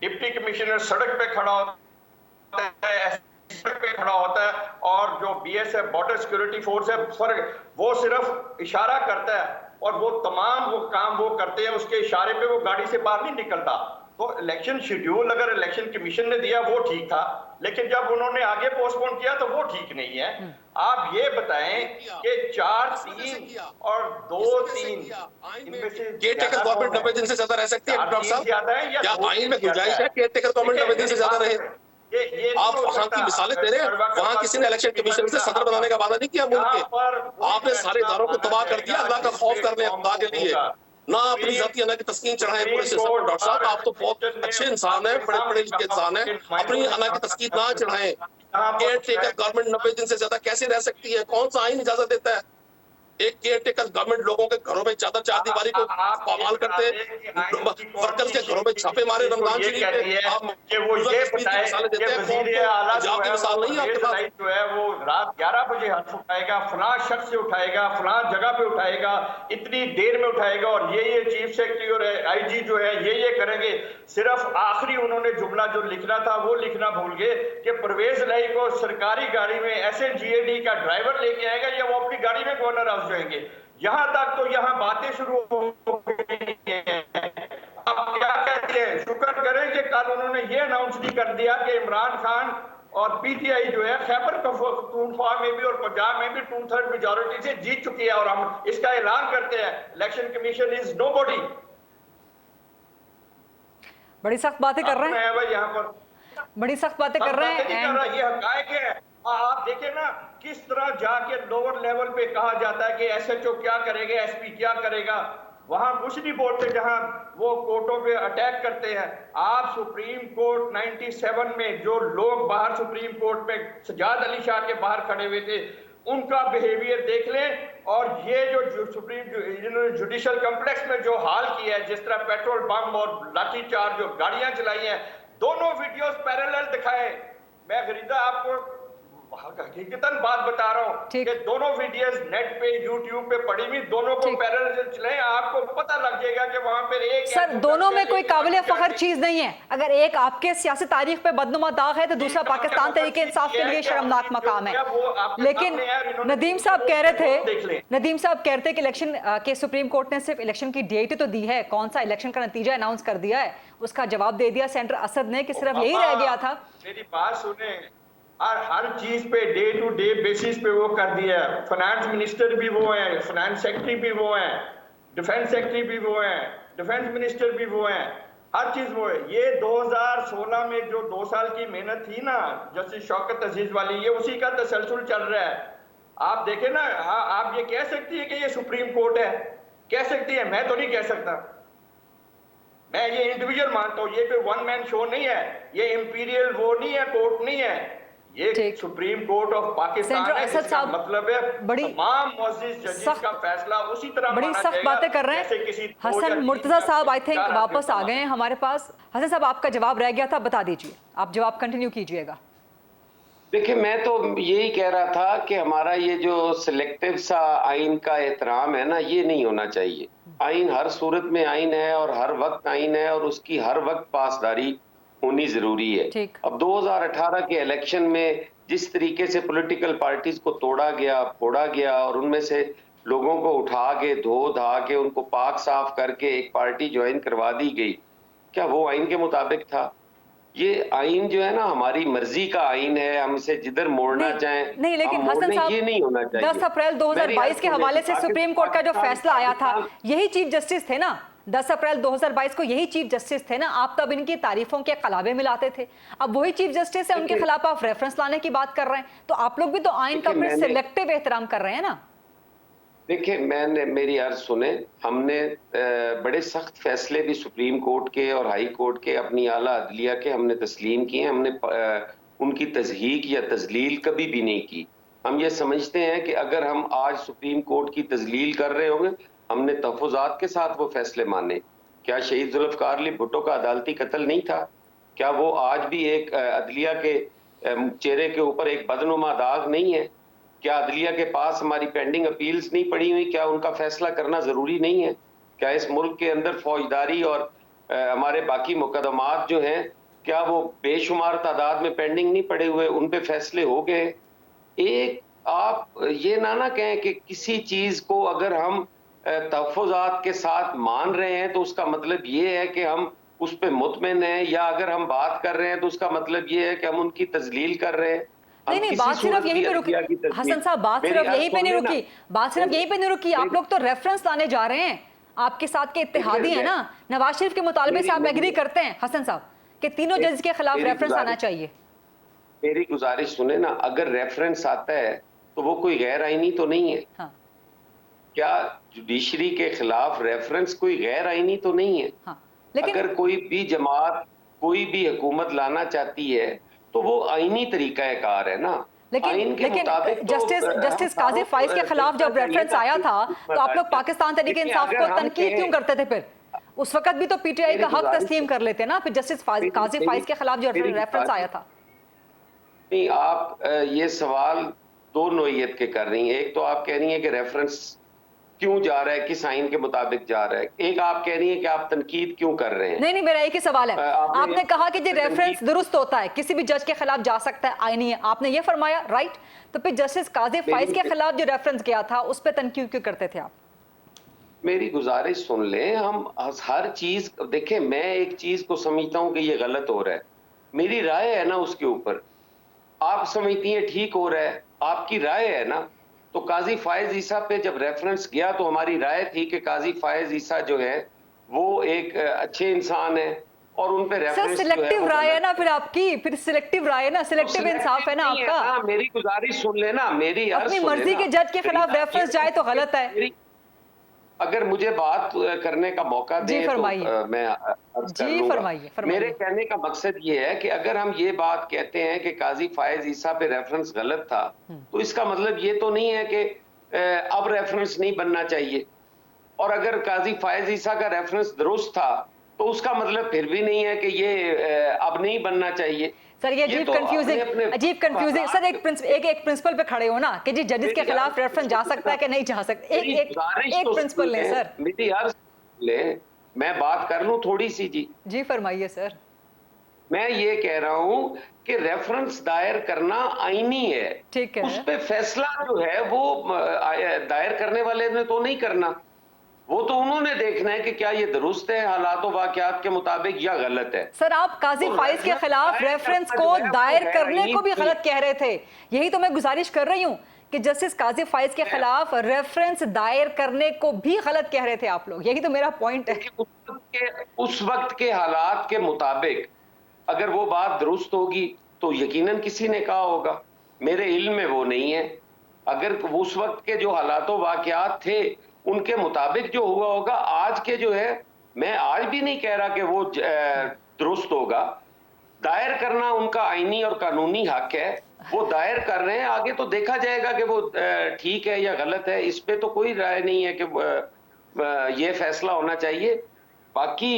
डिप्टी कमिश्नर सड़क पे खड़ा होता है, सड़क पे खड़ा होता है, और जो BSF बॉर्डर सिक्योरिटी फोर्स है वो सिर्फ इशारा करता है और वो तमाम वो काम वो करते हैं, उसके इशारे पे वो गाड़ी से बाहर नहीं निकलता। तो इलेक्शन शेड्यूल अगर इलेक्शन कमीशन ने दिया वो ठीक था, लेकिन जब उन्होंने आगे पोस्टपोन किया तो वो ठीक नहीं है। आप ये बताएं कि 4-3 और 2-3 इनमें से केयरटेकर गवर्नमेंट 90 दिन से ज्यादा रह सकती है डॉक्टर साहब? क्या आइन में गुंजाइश है केयरटेकर गवर्नमेंट 90 दिन से ज्यादा रहे? आप वहां की मिसालें दे रहे हैं। वहां किसी ने इलेक्शन कमीशन से सदर बनाने का वादा नहीं किया मुल्क के। आपने सारे इदारों को तबाह कर दिया। अल्लाह का खौफ कर लें खुदा के लिए, ना अपनी जाती अना की तस्कीन चढ़ाएं पूरे सिस्टम पर। डॉक्टर साहब आप तो बहुत अच्छे इंसान हैं, बड़े पढ़े लिखे इंसान हैं, अपनी अना की तस्कीन ना चढ़ाएं। केयरटेकर गवर्नमेंट 90 दिन से ज्यादा कैसे रह सकती है? कौन सा आइन इजाजत देता है? एक केयरटेकर गवर्नमेंट लोगों के घरों में चादर चार दीवारी को पामाल करते, वर्कर्स के घरों में छापे मारे रमजान शरीफ पे। आप कि वो ये बताए कि वज़ीर आला पंजाब की मिसाल नहीं है आपके पास। जो है वो रात 11 बजे हल्फ उठाएगा, फलां शख्स से उठाएगा, फलां जगह पे उठाएगा, इतनी देर में उठाएगा, और ये चीफ सेक्रेटरी और आईजी जो है ये करेंगे। सिर्फ आखिरी उन्होंने जुमला जो लिखना था वो लिखना भूल गए कि परवेज लाई को सरकारी गाड़ी में SNGAD का ड्राइवर लेके आएगा या वो अपनी गाड़ी में गवर्नर हाउस जाएंगे। यहाँ तक तो यहाँ बातें शुरू हो गई हैं। अब क्या कहते हैं, शुक्र करें कि कल उन्होंने ये अनाउंस नहीं कर दिया कि इमरान खान और PTI जो है खैबर पख्तूनख्वा में भी और पंजाब में भी 2/3 मेजॉरिटी से जीत चुकी है, और हम इसका ऐलान करते हैं इलेक्शन कमीशन इज नोबडी। बड़ी सख्त बातें कर रहे हैं भाई, यहाँ पर बड़ी सख्त बातें कर रहे हैं। ये हकायक है। आप देखें ना किस तरह जाके लोअर लेवल पे कहा जाता है कि SHO क्या करेगा, SP क्या करेगा। वहां कुछ नहीं बोलते जहां वो कोर्टों पे अटैक करते हैं। आप सुप्रीम कोर्ट 97 में जो लोग बाहर सुप्रीम कोर्ट में सजाद अली शाह के बाहर खड़े हुए थे, उनका बिहेवियर देख लें। और ये जो सुप्रीम जुडिशल कॉम्प्लेक्स में जो हाल किया है, जिस तरह पेट्रोल बम और लाठीचार्ज जो गाड़ियां चलाई हैं, दोनों वीडियोस पैरेलल दिखाए। मैं गरीदा आपको हकीकतन बात बता रहा हूँ कि दोनों वीडियोस नेट पे YouTube पे पड़ी हुई, दोनों को पैरेलल चलाएं, आपको पता लग जाएगा कि वहां पर एक सर दोनों में कोई काबिल फखर चीज नहीं है। अगर एक आपके सियासी तारीख पे बदनुमा दाग है तो दूसरा पाकिस्तान तरीके इंसाफ के लिए शर्मनाक मकाम है। लेकिन नदीम साहब कह रहे थे कि इलेक्शन के सुप्रीम कोर्ट ने सिर्फ इलेक्शन की डेट तो दी है, कौन सा इलेक्शन का नतीजा अनाउंस कर दिया है। उसका जवाब दे दिया सेंटर असद ने कि सिर्फ यही रह गया था। मेरी बात सुने, हर चीज पे डे टू डे बेसिस पे वो कर दिया है। फाइनेंस मिनिस्टर भी वो हैं, फाइनेंस सेक्रेटरी भी वो हैं, डिफेंस सेक्रेटरी भी वो हैं, डिफेंस मिनिस्टर भी वो हैं, हर चीज वो है। ये 2016 में जो 2 साल की मेहनत थी ना जस्टिस शौकत अजीज वाली, ये उसी का तसलसल चल रहा है। आप देखें ना, आप ये कह सकती है कि ये सुप्रीम कोर्ट है, कह सकती है, मैं तो नहीं कह सकता। मैं ये इंडिविजुअल मानता हूँ, ये कोई वन मैन शो नहीं है, ये इंपीरियल वो नहीं है, कोर्ट नहीं है, ये सुप्रीम कोर्ट ऑफ पाकिस्तान है। इसका मतलब है तमाम मुअज़्ज़िज़ जजेस का फैसला उसी तरह बड़ी सख्त बातें कर रहे हैं। हसन मुर्तजा साहब आई थिंक वापस आ गए हैं हमारे पास। हसन साहब आपका जवाब रह गया था, बता दीजिए, आप जवाब कंटिन्यू कीजिएगा। देखिए मैं तो यही कह रहा था कि हमारा ये जो सिलेक्टिव सा आइन का एहतराम है ना, ये नहीं होना चाहिए। आइन हर सूरत में आइन है और हर वक्त आइन है, और उसकी हर वक्त पासदारी होनी जरूरी है। अब 2018 के इलेक्शन में जिस तरीके से पॉलिटिकल पार्टीज को तोड़ा गया, फोड़ा गया, और उनमें से लोगों को उठा के धो धा के उनको पाक साफ करके एक पार्टी ज्वाइन करवा दी गई, क्या वो आइन के मुताबिक था? ये आइन जो है ना हमारी मर्जी का आइन है, हम इसे जिधर मोड़ना चाहें नहीं, लेकिन हसन साहब ये नहीं होना चाहिए। 10 अप्रैल 2022 के हवाले से सुप्रीम कोर्ट का जो फैसला आया था, यही चीफ जस्टिस थे ना 10 अप्रैल 2022 को, यही चीफ जस्टिस थे ना। आप तब इनकी तारीफों के कलाबे मिलाते थे, अब वही चीफ जस्टिस है, उनके खिलाफ आप रेफरेंस लाने की बात कर रहे हैं, तो आप लोग भी तो आइन का फिर सिलेक्टिव एहतराम कर रहे हैं ना। देखिए मैंने मेरी अर्ज सुने, हमने बड़े सख्त फैसले भी सुप्रीम कोर्ट के और हाई कोर्ट के, अपनी आला अदलिया के हमने तस्लीम किए। हमने उनकी तज़हीक या तजलील कभी भी नहीं की। हम ये समझते हैं कि अगर हम आज सुप्रीम कोर्ट की तजलील कर रहे होंगे, हमने तहफ़्फ़ुज़ात के साथ वो फैसले माने। क्या शहीद ज़ुल्फ़िकार अली भुट्टो का अदालती कत्ल नहीं था? क्या वो आज भी एक अदलिया के चेहरे के ऊपर एक बदनुमा दाग नहीं है? क्या अदलिया के पास हमारी पेंडिंग अपील्स नहीं पड़ी हुई? क्या उनका फैसला करना ज़रूरी नहीं है? क्या इस मुल्क के अंदर फौजदारी और हमारे बाकी मुकदमात जो हैं, क्या वो बेशुमार तादाद में पेंडिंग नहीं पड़े हुए? उन पे फैसले हो गए। एक आप ये ना कहें कि किसी चीज़ को अगर हम तहफ़्फ़ुज़ात के साथ मान रहे हैं तो उसका मतलब ये है कि हम उस पे मुतमिन है, या अगर हम बात कर रहे हैं तो उसका मतलब ये है कि हम उनकी तजलील कर रहे हैं? नहीं, बात सिर्फ यहीं पे रुकी हसन साहब, बात सिर्फ यहीं पे नहीं रुकी, बात सिर्फ यहीं पे नहीं रुकी। आप लोग तो रेफरेंस लाने जा रहे हैं, आपके साथ के इत्तेहादी है ना, नवाज शरीफ के मुतालबे से आप एग्री करते हैं हसन साहब कि तीनों जज के खिलाफ रेफरेंस आना चाहिए? मेरी गुजारिश सुने ना, अगर रेफरेंस आता है तो वो कोई गैर आईनी तो नहीं है। हाँ। क्या जुडिशरी के खिलाफ रेफरेंस कोई गैर आईनी तो नहीं है? हाँ। लेकिन अगर कोई भी जमात कोई भी हुकूमत लाना चाहती है तो वो आईनी तरीकाकार है ना। लेकिन जस्टिस काजी फाइज के खिलाफ जब रेफरेंस आया था तो आप लोग पाकिस्तान तहरीक इंसाफ को तनकीद क्यों करते थे? फिर उस वक्त भी तो पीटीआई का हक तस्लीम कर लेते ना, फिर जस्टिस काजी फाइज के खिलाफ जो रेफरेंस आया था। नहीं, आप ये सवाल दो नोयत के कर रही हैं। एक तो आप कह रही हैं कि रेफरेंस क्यों जा रहा है, किस आइन के मुताबिक जा रहा है। एक आप कह रही हैं कि आप तनकीद क्यों कर रहे हैं। नहीं, मेरा एक ही सवाल है। आपने कहा कि जो रेफरेंस दुरुस्त होता है, किसी भी जज के खिलाफ जा सकता है, आईनी है, आपने ये फरमाया, राइट? तो फिर जस्टिस काजी फाइज के खिलाफ जो रेफरेंस गया था उस पर तनकीद क्यों करते थे आप? मेरी गुजारिश सुन लें। हम हर चीज देखें, मैं एक चीज को समझता हूं कि ये गलत हो रहा है, मेरी राय है ना उसके ऊपर। आप समझती हैं ठीक हो रहा है, आपकी राय है ना। तो काजी फायज ईसा पे जब रेफरेंस गया तो हमारी राय थी कि काजी फायज ईसा जो है वो एक अच्छे इंसान है और उन पे रेफरेंस सिलेक्टिव राय है ना फिर आपकी, फिर सिलेक्टिव राय है ना, सिलेक्टिव इंसाफ है ना आपका। मेरी गुजारिश सुन लेना, मेरी अपनी मर्जी के जज के खिलाफ रेफरेंस जाए तो गलत है। अगर मुझे बात करने का मौका दे तो मैं फरमाइए। मेरे कहने का मकसद ये है कि अगर हम ये बात कहते हैं कि काजी फायज ईसा पे रेफरेंस गलत था तो इसका मतलब ये तो नहीं है कि अब रेफरेंस नहीं बनना चाहिए। और अगर काजी फायज ईसा का रेफरेंस दुरुस्त था तो उसका मतलब फिर भी नहीं है कि ये अब नहीं बनना चाहिए। सर ये अजीब कंफ्यूजिंग सर, एक प्रिंसिपल पे खड़े हो ना कि जी जजेस के खिलाफ रेफरेंस जा सकता है कि नहीं जा सकता। एक प्रिंसिपल ले सर, मेरी यार ले, मैं बात कर लूं थोड़ी सी। जी फरमाइए सर। मैं ये कह रहा हूं कि रेफरेंस दायर करना आईनी है, ठीक है। उस पे फैसला जो है वो दायर करने वाले ने तो नहीं करना, वो तो उन्होंने देखना है कि क्या ये दुरुस्त है हालात वाक़यात के मुताबिक या गलत है। सर आप काजी फाइज के खिलाफ रेफरेंस को दायर करने को भी गलत कह रहे थे, यही तो मैं गुजारिश कर रही हूँ कि जस्टिस काजी फाइज के खिलाफ रेफरेंस दायर करने को भी गलत कह रहे थे आप लोग, यही तो मेरा पॉइंट है। उस वक्त के हालात के मुताबिक अगर वो बात दुरुस्त होगी तो यकीनन किसी ने कहा होगा, मेरे इल्म में वो नहीं है। अगर उस वक्त के जो हालात वाक़यात थे उनके मुताबिक जो हुआ होगा, आज के जो है मैं आज भी नहीं कह रहा कि वो दुरुस्त होगा। दायर करना उनका आईनी और कानूनी हक है, वो दायर कर रहे हैं, आगे तो देखा जाएगा कि वो ठीक है या गलत है। इस पे तो कोई राय नहीं है कि ये फैसला होना चाहिए। बाकी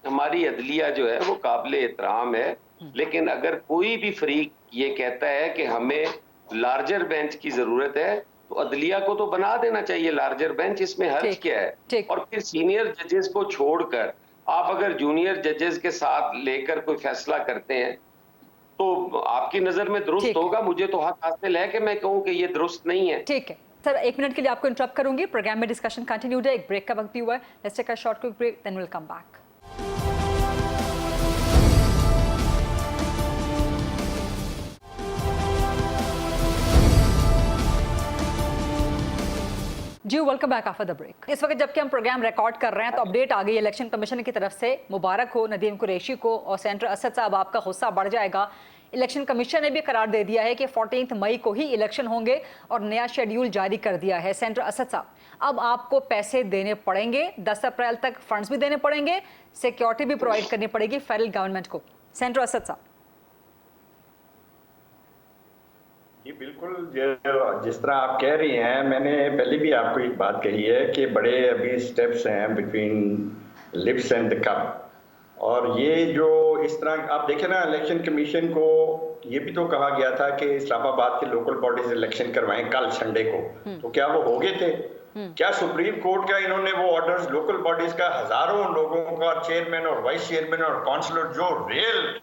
हमारी अदलिया जो है वो काबिल एहतराम है, लेकिन अगर कोई भी फरीक ये कहता है कि हमें लार्जर बेंच की जरूरत है तो अदलिया को तो बना देना चाहिए लार्जर बेंच, इसमें हर्ज क्या है। और फिर सीनियर जजेस को छोड़कर आप अगर जूनियर जजेस के साथ लेकर कोई फैसला करते हैं तो आपकी नजर में दुरुस्त होगा, मुझे तो हक हासिल है कि मैं कहूं कि ये दुरुस्त नहीं है। ठीक है सर, 1 मिनट के लिए आपको इंटरप्ट करूंगी, प्रोग्राम में डिस्कशन कंटिन्यूड है, एक ब्रेक का वक्त भी हुआ है। Let's take a short quick break, then will come back. जी welcome back after the break. इस वक्त जबकि हम प्रोग्राम रिकॉर्ड कर रहे हैं तो अपडेट आ गई इलेक्शन कमीशन की तरफ से। मुबारक हो नदीम कुरैशी को और सेंटर असद साहब, आपका गुस्सा बढ़ जाएगा। इलेक्शन कमीशन ने भी करार दे दिया है कि 14 मई को ही इलेक्शन होंगे और नया शेड्यूल जारी कर दिया है। सेंटर असद साहब, अब आपको पैसे देने पड़ेंगे, 10 अप्रैल तक फंड्स भी देने पड़ेंगे, सिक्योरिटी भी प्रोवाइड करनी पड़ेगी फेडरल गवर्नमेंट को। सेंटर असद साहब। जी बिल्कुल, जिस तरह आप कह रही हैं, मैंने पहले भी आपको एक बात कही है कि बड़े अभी स्टेप्स हैं between lips and the cup. और ये जो इस तरह आप देखें ना, इलेक्शन कमीशन को ये भी तो कहा गया था कि इस्लामाबाद के लोकल बॉडीज इलेक्शन करवाएं कल संडे को, तो क्या वो हो गए थे? क्या सुप्रीम कोर्ट का इन्होंने वो ऑर्डर्स लोकल बॉडीज का हजारों लोगों का चेयरमैन और वाइस चेयरमैन और काउंसलर जो रियल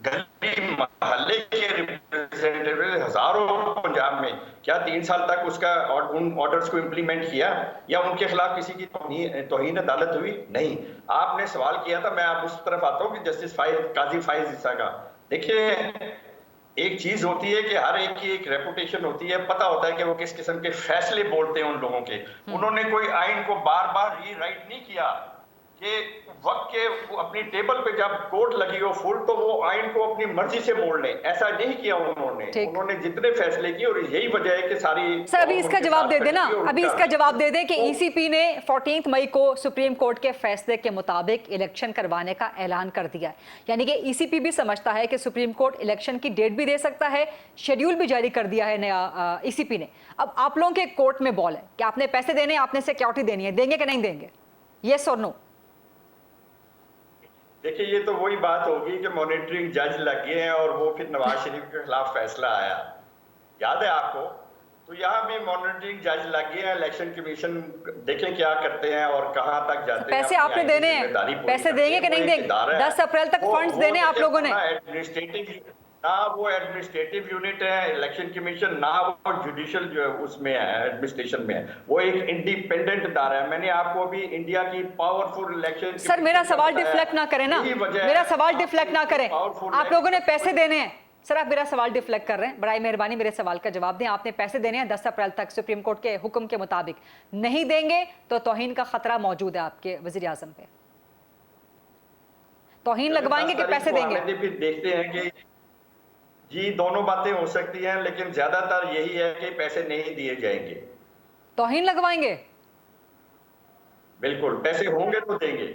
गली मोहल्ले के रिप्रेजेंटेटिव हजारों पंजाब में, क्या 3 साल तक उसका उन ऑर्डर्स को इम्प्लीमेंट किया या उनके खिलाफ किसी की तौहीन अदालत हुई? नहीं। आपने सवाल किया था, मैं आप उस तरफ आता हूँ कि जस्टिस काजी फाइज ईसा का। देखिए, एक चीज होती है कि हर एक की एक रेपुटेशन होती है, पता होता है कि वो किस किस्म के फैसले बोलते हैं उन लोगों के। उन्होंने कोई आइन को बार बार रीराइट नहीं किया कि वक्त के अपनी टेबल पे जब कोर्ट लगी हो फुल तो वो आइन को अपनी मर्जी से मोड़ लें, ऐसा नहीं किया उन्होंने जितने फैसले किए, और यही वजह है कि सारी। सर अभी इसका जवाब दे देना, अभी इसका जवाब दे दें कि ईसीपी ने 14 मई को सुप्रीम कोर्ट के फैसले के मुताबिक इलेक्शन करवाने का ऐलान कर दिया है। यानी कि ईसीपी भी समझता है कि सुप्रीम कोर्ट इलेक्शन की डेट भी दे सकता है, शेड्यूल भी जारी कर दिया है नया ईसीपी ने। अब आप लोगों के कोर्ट में बॉल है कि आपने पैसे देने, आपने सिक्योरिटी देनी है, देंगे कि नहीं देंगे? यस और नो? देखिए, ये तो वही बात होगी कि मॉनिटरिंग जज लग गए हैं और वो फिर नवाज शरीफ के खिलाफ फैसला आया, याद है आपको? तो यहाँ भी मॉनिटरिंग जज लग गए हैं, इलेक्शन कमीशन देखें क्या करते हैं और कहाँ तक जाते हैं। पैसे आपने देने हैं, पैसे देंगे कि नहीं देंगे? 10 अप्रैल तक फंड्स देने आप लोगों ने। ना वो एडमिनिस्ट्रेटिव यूनिट है इलेक्शन कमीशन, ना वो जुडिशियल जो है उसमें है, एडमिनिस्ट्रेशन में है। वो एक इंडिपेंडेंट अदारा है। मैंने आपको भी इंडिया की पावरफुल इलेक्शन। सर मेरा सवाल डिफ्लेक्ट ना करें ना, मेरा सवाल डिफ्लेक्ट ना करें। आप लोगों ने पैसे देने हैं। सर आप मेरा सवाल डिफ्लेक्ट कर रहे हैं, बड़ी मेहरबानी मेरे सवाल का जवाब दें। आपने पैसे देने हैं 10 अप्रैल तक सुप्रीम कोर्ट के हुक्म के मुताबिक, नहीं देंगे तो तौहीन का खतरा मौजूद है आपके वजीर आजम पे। तौहीन लगवाएंगे कि पैसे देंगे? देखते हैं कि जी दोनों बातें हो सकती हैं, लेकिन ज्यादातर यही है कि पैसे नहीं दिए जाएंगे। तौहीन लगवाएंगे? बिल्कुल, पैसे होंगे तो देंगे।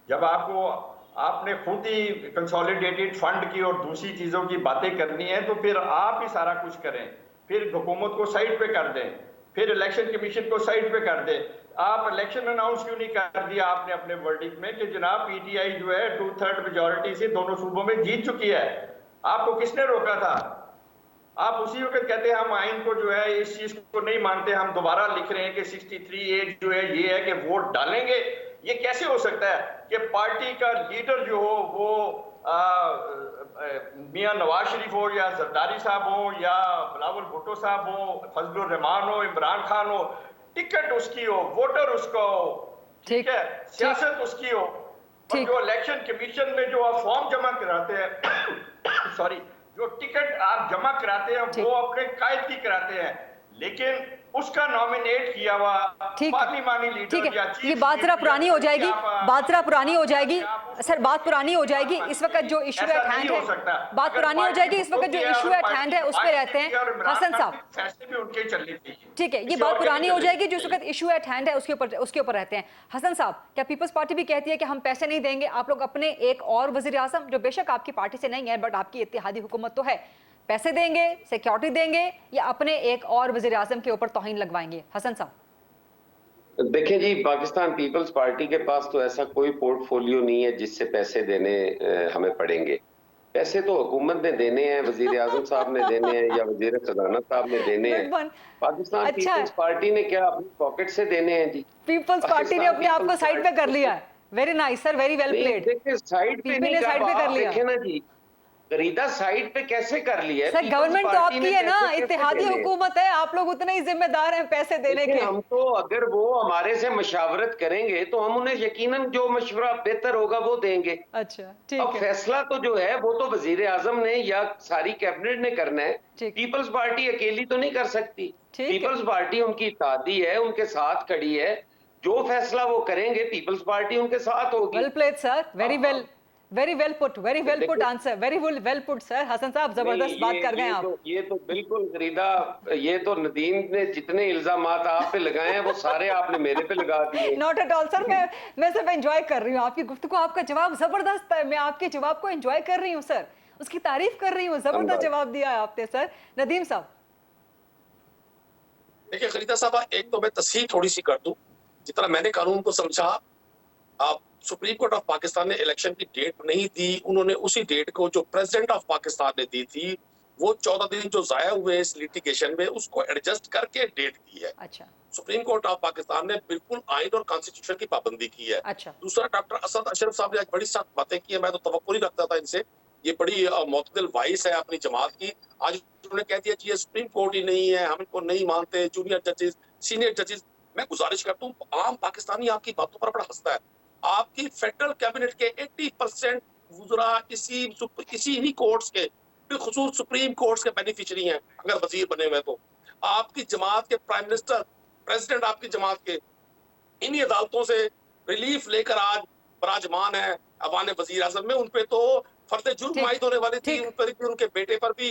जब आपने खुद ही कंसोलिडेटेड फंड की और दूसरी चीजों की बातें करनी है तो फिर आप ही सारा कुछ करें, फिर हुकूमत को साइड पे कर दें, फिर इलेक्शन कमीशन को साइड पे कर दें। आप इलेक्शन अनाउंस क्यों नहीं कर दिया आपने अपने वर्डिक्ट में कि जनाब पीटीआई जो है 2/3 मेजॉरिटी से दोनों सूबों में जीत चुकी है? आपको किसने रोका था? आप उसी वक्त कहते हैं हम आइन को जो है इस चीज को नहीं मानते, हम दोबारा लिख रहे हैं कि 63A जो है ये है कि वोट डालेंगे। ये कैसे हो सकता है कि पार्टी का लीडर जो हो वो मियां नवाज शरीफ हो या जरदारी साहब हो या बिलावल भुट्टो साहब हो, फजलुर रहमान हो, इमरान खान हो, टिकट उसकी हो, वोटर उसका हो, ठीक है, सियासत उसकी हो, और जो इलेक्शन कमीशन में जो आप फॉर्म जमा कराते हैं सॉरी, जो टिकट आप जमा कराते हैं वो अपने कायद की कराते हैं, लेकिन उसका नॉमिनेट किया हुआ पार्लिमानी लीडर या चीफ। ये बात जरा पुरानी हो जाएगी, बात जरा पुरानी हो जाएगी सर, बात पुरानी हो जाएगी। इस वक्त जो इशू एट हैंड है, बात पुरानी हो जाएगी। इस वक्त जो इशू एट हैंड है उस पे रहते हैं हसन साहब, फैसले भी उनके चलने चाहिए, ठीक है? ये बात पुरानी हो जाएगी। जो इस वक्त इशू एट हैंड है उसके ऊपर रहते हैं हसन साहब। क्या पीपल्स पार्टी भी कहती है कि हम पैसे नहीं देंगे, आप लोग अपने एक और वजीर आजम जो बेशक आपकी पार्टी से नहीं है बट आपकी इत्तेहादी हुकूमत तो है, पैसे देंगे, सिक्योरिटी देंगे, या अपने एक और वजीर आजम के ऊपर तौहीन लगवाएंगे? हसन साहब देखें जी, पाकिस्तान पीपल्स पार्टी के पास तो ऐसा कोई पोर्टफोलियो नहीं है जिससे पैसे देने हमें पड़ेंगे। पैसे तो हुकूमत ने देने हैं, वजीर आजम साहब ने देने हैं या वजीर खजाना साहब ने देने हैं। पाकिस्तान पीपल्स पार्टी ने क्या अपनी पॉकेट से देने हैं जी? पीपल्स पार्टी ने अपने आप को साइड पे कर लिया है। Very nice sir, very well played. देखिए साइड पे नहीं, साइड पे कर लिया। देखे ना जी, खरीदा साइड पे कैसे कर लिया है? सर गवर्नमेंट तो आपकी है ना, इत्तेहादी हुकूमत है, आप लोग उतने ही जिम्मेदार हैं पैसे देने के। हम तो अगर वो हमारे से मशावरत करेंगे तो हम उन्हें यकीनन जो मशवरा बेहतर होगा वो देंगे। अच्छा ठीक है। अब फैसला तो जो है वो तो वजीर आजम ने या सारी कैबिनेट ने करना है, पीपल्स पार्टी अकेली तो नहीं कर सकती। पीपल्स पार्टी उनकी इत्तेहादी है, उनके साथ खड़ी है, जो फैसला वो करेंगे पीपल्स पार्टी उनके साथ होगी। Well played sir, very well put answer, very well put sir. Hasan sahab जबरदस्त बात कर गए आप। ये तो बिल्कुल फरीदा, ये तो नदीम ने जितने इल्जामात आप पे लगाए हैं वो सारे आपने मेरे पे लगा दिए। नॉट एट ऑल सर, मैं सिर्फ एंजॉय कर रही हूँ आपकी गुफ्तगू, आपका जवाब जबरदस्त है, मैं आपके जवाब को एंजॉय कर रही हूँ सर, उसकी तारीफ कर रही हूँ, जबरदस्त जवाब दिया है आपने सर। नदीम साहब देखिए खलीदा साहब, एक तो मैं तस्हीह थोड़ी सी कर दूं, जितना मैंने कानून को समझा, आप सुप्रीम कोर्ट ऑफ पाकिस्तान ने इलेक्शन की डेट नहीं दी, उन्होंने उसी डेट को जो प्रेसिडेंट ऑफ पाकिस्तान ने दी थी, वो 14 दिन जो जाया हुए इस लिटिगेशन में उसको एडजस्ट करके डेट दी है। अच्छा। सुप्रीम कोर्ट ऑफ पाकिस्तान ने बिल्कुल आइन और कॉन्स्टिट्यूशन की पाबंदी की है। अच्छा। दूसरा, डॉक्टर असद अशरफ साहब ने आज बड़ी सख्त बातें की है, मैं तो तवक्कुल ही रखता था इनसे ये बड़ी मुतदिल वॉइस है अपनी जमात की। आज उन्होंने कह दिया कि ये सुप्रीम कोर्ट ही नहीं है, हम इनको नहीं मानते, जूनियर जजेस, सीनियर जजेस। मैं गुजारिश करता हूँ, आम पाकिस्तानी आपकी बातों पर बड़ा हंसता है। आपकी फेडरल कैबिनेट के 80% वुज़रा इसी इन्हीं कोर्ट्स के, बिलखुसूस सुप्रीम कोर्ट्स के बेनिफिशियरी हैं अगर वजीर बने हुए तो। आपकी जमात के प्राइम मिनिस्टर, प्रेसिडेंट आपकी जमात के इन्हीं अदालतों से रिलीफ लेकर आज बराजमान है अवान वजीर आजम में। उनपे तो फर्द जुर्म माहिद होने वाली थी, उन पर भी, उनके बेटे पर भी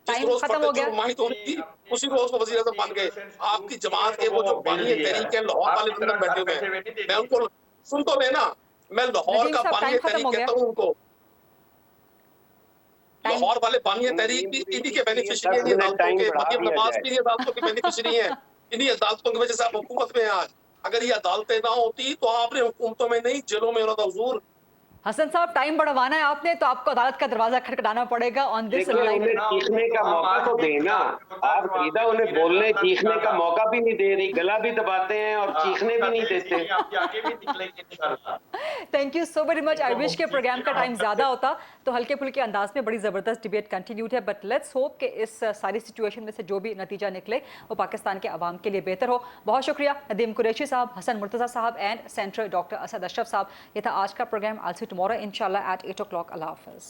जिस रोज फर्द जुर्म माहिद होनी थी उसी रोज वो वजीर आजम बन गए। आपकी जमात के वो जो बानी तहरीक है लाहौर वाले अंदर बैठे हुए हैं, मैं उनको सुन तो लेना, मैं लाहौर का बानी तहरीक कहता हूँ उनको। लाहौर वाले बानी तहरीक भी इन्हीं के बेनिफिशियरी हैं, अदालतों के, मरियम नवाज भी अदालतों के बेनिफिशियरी हैं। इन्हीं अदालतों की वजह से आप हुकूमत में आज। अगर ये अदालतें ना होती तो आपने हुकूमतों में नहीं जेलों में होना था हुजूर। हसन साहब, टाइम बढ़वाना है आपने तो आपको अदालत का दरवाजा खटखटाना पड़ेगा ऑन दिस लाइन। उन्हें चीखने का मौका तो देना। आप सीधा उन्हें बोलने चीखने का मौका भी नहीं दे रही, गला भी दबाते हैं और चीखने भी नहीं देते। Thank you so very much. I wish के प्रोग्राम का टाइम ज्यादा होता तो हल्के फुल्के अंदाज में बड़ी जबरदस्त डिबेट कंटिन्यूड है, बट लेट्स होप कि इस सारी सिचुएशन में से जो भी नतीजा निकले वो पाकिस्तान के अवाम के लिए बेहतर हो। बहुत शुक्रिया नदीम कुरैशी साहब, हसन मुर्तज़ा साहब and central doctor Asad Ashraf साहब। ये था आज का programme. I'll see you tomorrow inshallah at 8 o'clock. Allah Hafiz.